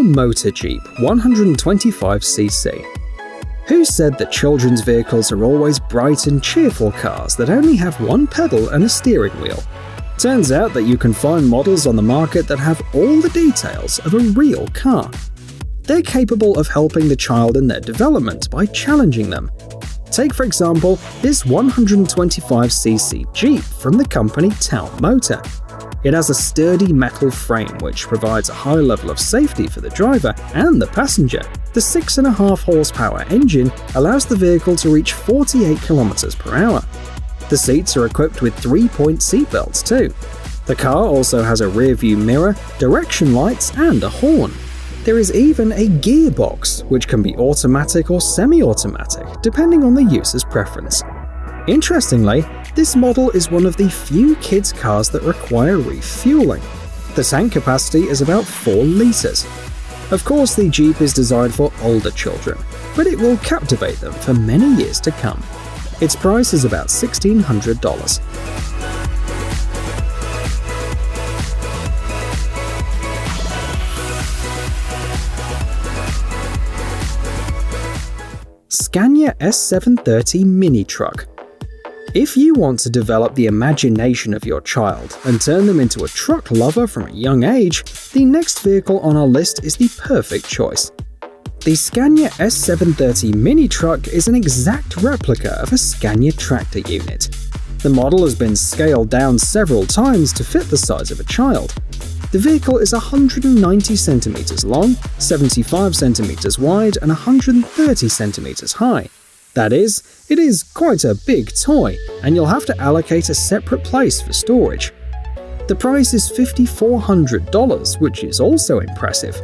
motor Jeep 125cc. Who said that children's vehicles are always bright and cheerful cars that only have one pedal and a steering wheel? Turns out that you can find models on the market that have all the details of a real car. They're capable of helping the child in their development by challenging them. Take, for example, this 125cc Jeep from the company Town Motor. It has a sturdy metal frame which provides a high level of safety for the driver and the passenger. The 6.5 horsepower engine allows the vehicle to reach 48 km/h. The seats are equipped with 3-point seatbelts too. The car also has a rear-view mirror, direction lights, and a horn. There is even a gearbox, which can be automatic or semi-automatic, depending on the user's preference. Interestingly, this model is one of the few kids' cars that require refueling. The tank capacity is about 4 liters. Of course, the Jeep is designed for older children, but it will captivate them for many years to come. Its price is about $1,600. Scania S730 Mini Truck. If you want to develop the imagination of your child and turn them into a truck lover from a young age, the next vehicle on our list is the perfect choice. The Scania S730 Mini Truck is an exact replica of a Scania tractor unit. The model has been scaled down several times to fit the size of a child. The vehicle is 190 centimeters long, 75 centimeters wide, and 130 centimeters high. That is, it is quite a big toy, and you'll have to allocate a separate place for storage. The price is $5,400, which is also impressive.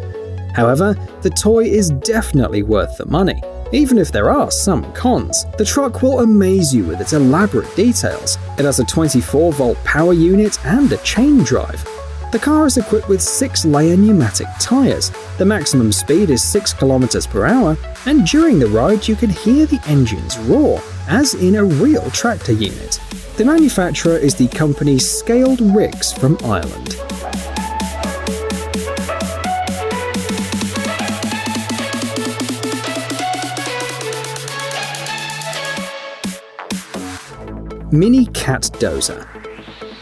However, the toy is definitely worth the money. Even if there are some cons, the truck will amaze you with its elaborate details. It has a 24-volt power unit and a chain drive. The car is equipped with 6-layer pneumatic tires. The maximum speed is 6 km/h, and during the ride you can hear the engines roar, as in a real tractor unit. The manufacturer is the company Scaled Rigs from Ireland. Mini Cat Dozer.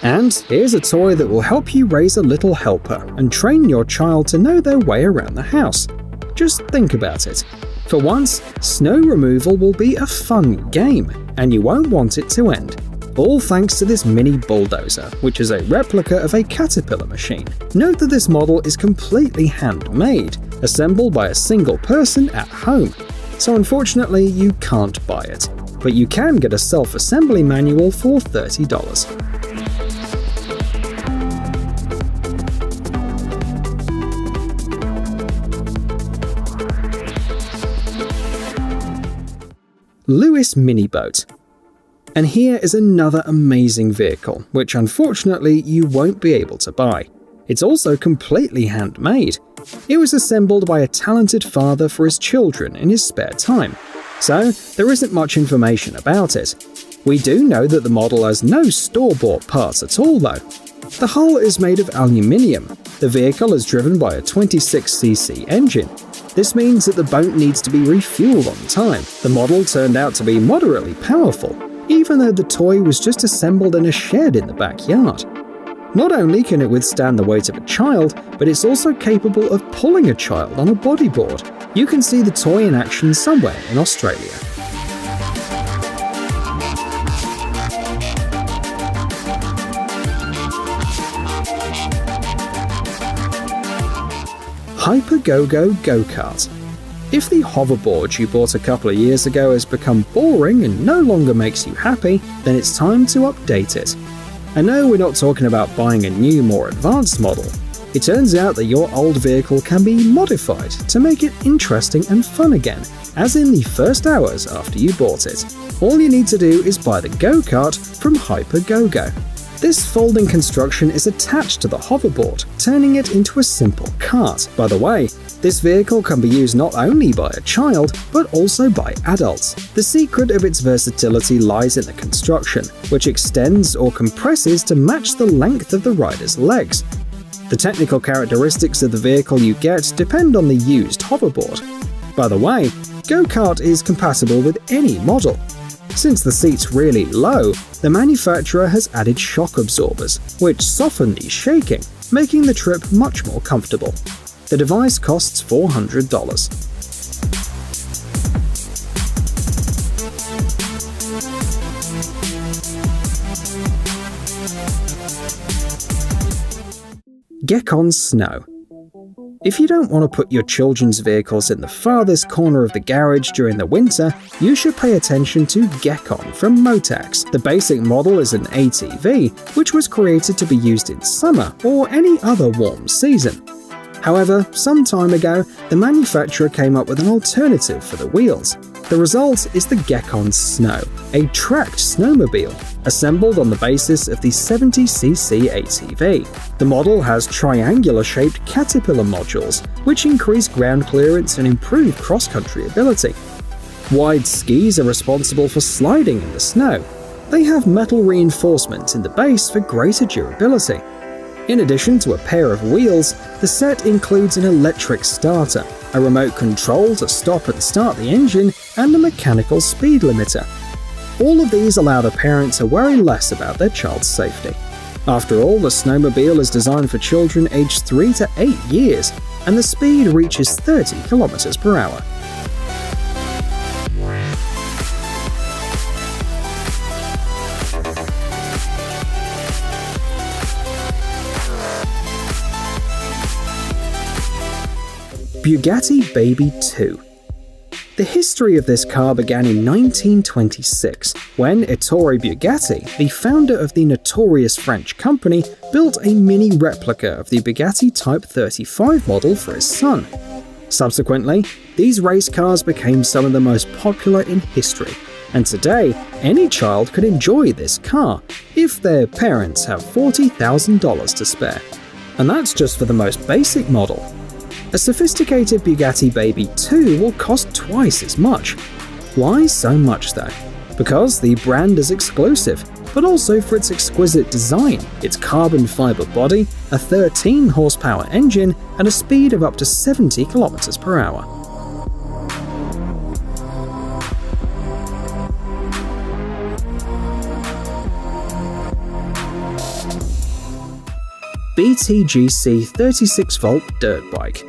And here's a toy that will help you raise a little helper and train your child to know their way around the house. Just think about it. For once, snow removal will be a fun game, and you won't want it to end. All thanks to this mini bulldozer, which is a replica of a Caterpillar machine. Note that this model is completely handmade, assembled by a single person at home. So unfortunately, you can't buy it. But you can get a self-assembly manual for $30. Lewis Mini Boat. And here is another amazing vehicle, which unfortunately you won't be able to buy. It's also completely handmade. It was assembled by a talented father for his children in his spare time. So there isn't much information about it. We do know that the model has no store-bought parts at all though. The hull is made of aluminium. The vehicle is driven by a 26cc engine. This means that the boat needs to be refueled on time. The model turned out to be moderately powerful, even though the toy was just assembled in a shed in the backyard. Not only can it withstand the weight of a child, but it's also capable of pulling a child on a bodyboard. You can see the toy in action somewhere in Australia. Hyper-Go-Go go-kart. If the hoverboard you bought a couple of years ago has become boring and no longer makes you happy, then it's time to update it. I know we're not talking about buying a new, more advanced model. It turns out that your old vehicle can be modified to make it interesting and fun again, as in the first hours after you bought it. All you need to do is buy the go-kart from Hyper-Go-Go. This folding construction is attached to the hoverboard, turning it into a simple cart. By the way, this vehicle can be used not only by a child, but also by adults. The secret of its versatility lies in the construction, which extends or compresses to match the length of the rider's legs. The technical characteristics of the vehicle you get depend on the used hoverboard. By the way, go-kart is compatible with any model. Since the seat's really low, the manufacturer has added shock absorbers, which soften the shaking, making the trip much more comfortable. The device costs $400. Gekon Snow. If you don't want to put your children's vehicles in the farthest corner of the garage during the winter, you should pay attention to Gekon from Motax. The basic model is an ATV, which was created to be used in summer or any other warm season. However, some time ago, the manufacturer came up with an alternative for the wheels. The result is the Gekon Snow, a tracked snowmobile, assembled on the basis of the 70cc ATV. The model has triangular-shaped caterpillar modules, which increase ground clearance and improve cross-country ability. Wide skis are responsible for sliding in the snow. They have metal reinforcement in the base for greater durability. In addition to a pair of wheels, the set includes an electric starter, a remote control to stop and start the engine, and a mechanical speed limiter. All of these allow the parent to worry less about their child's safety. After all, the snowmobile is designed for children aged 3 to 8 years, and the speed reaches 30 km per hour. Bugatti Baby 2. The history of this car began in 1926, when Ettore Bugatti, the founder of the notorious French company, built a mini replica of the Bugatti Type 35 model for his son. Subsequently, these race cars became some of the most popular in history, and today, any child could enjoy this car if their parents have $40,000 to spare. And that's just for the most basic model. A sophisticated Bugatti Baby 2 will cost twice as much. Why so much though? Because the brand is exclusive, but also for its exquisite design, its carbon fiber body, a 13 horsepower engine, and a speed of up to 70 km per hour. BTGC 36-volt dirt bike.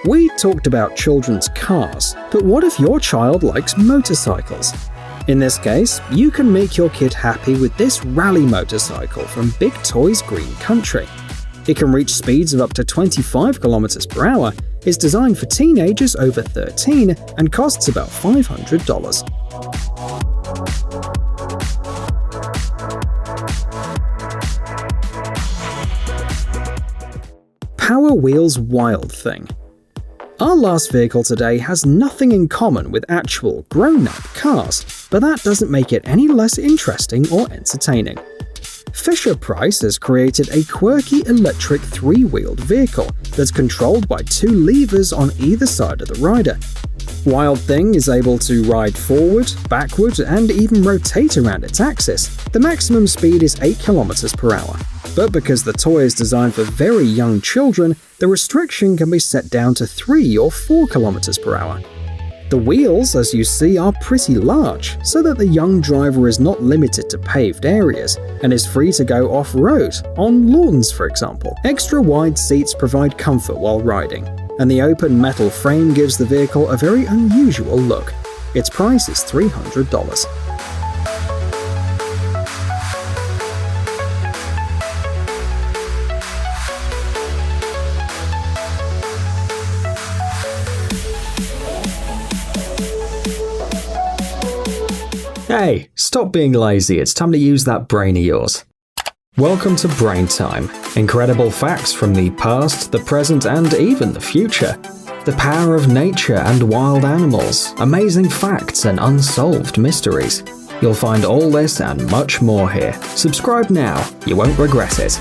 We talked about children's cars, but what if your child likes motorcycles? In this case, you can make your kid happy with this rally motorcycle from Big Toys Green Country. It can reach speeds of up to 25 km per hour, is designed for teenagers over 13, and costs about $500. Power Wheels Wild Thing. Our last vehicle today has nothing in common with actual grown-up cars, but that doesn't make it any less interesting or entertaining. Fisher-Price has created a quirky electric three-wheeled vehicle that's controlled by 2 levers on either side of the rider. Wild Thing is able to ride forward, backward, and even rotate around its axis. The maximum speed is 8 km per hour. But because the toy is designed for very young children, the restriction can be set down to 3 or 4 km per hour. The wheels, as you see, are pretty large, so that the young driver is not limited to paved areas, and is free to go off-road, on lawns for example. Extra wide seats provide comfort while riding, and the open metal frame gives the vehicle a very unusual look. Its price is $300. Hey, stop being lazy, it's time to use that brain of yours. Welcome to Brain Time. Incredible facts from the past, the present, and even the future. The power of nature and wild animals, amazing facts and unsolved mysteries. You'll find all this and much more here. Subscribe now, you won't regret it.